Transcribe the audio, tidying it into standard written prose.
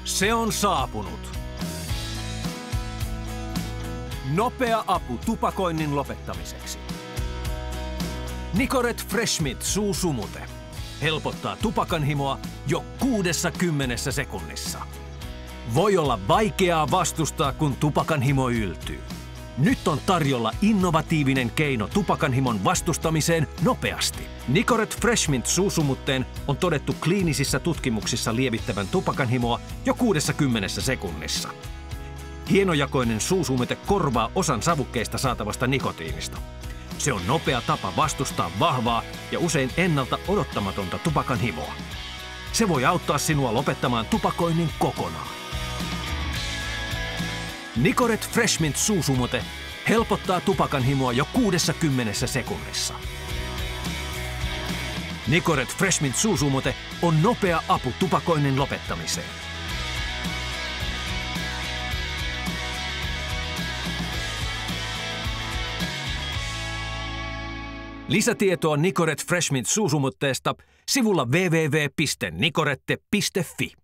Se on saapunut. Nopea apu tupakoinnin lopettamiseksi. Nicorette Fresh Mint suusumute helpottaa tupakanhimoa jo 60 sekunnissa. Voi olla vaikeaa vastustaa, kun tupakanhimo yltyy. Nyt on tarjolla innovatiivinen keino tupakanhimon vastustamiseen nopeasti. Nicorette Fresh Mint suusumutteen on todettu kliinisissä tutkimuksissa lievittävän tupakanhimoa jo 60 sekunnissa. Hienojakoinen suusumute korvaa osan savukkeista saatavasta nikotiinista. Se on nopea tapa vastustaa vahvaa ja usein ennalta odottamatonta tupakanhimoa. Se voi auttaa sinua lopettamaan tupakoinnin kokonaan. Nicorette Fresh Mint suusumute helpottaa tupakanhimoa jo 60 sekunnissa. Nicorette Fresh Mint suusumute on nopea apu tupakoinnin lopettamiseen. Lisätietoa Nicorette Fresh Mint suusumutteesta sivulla www.nicorette.fi.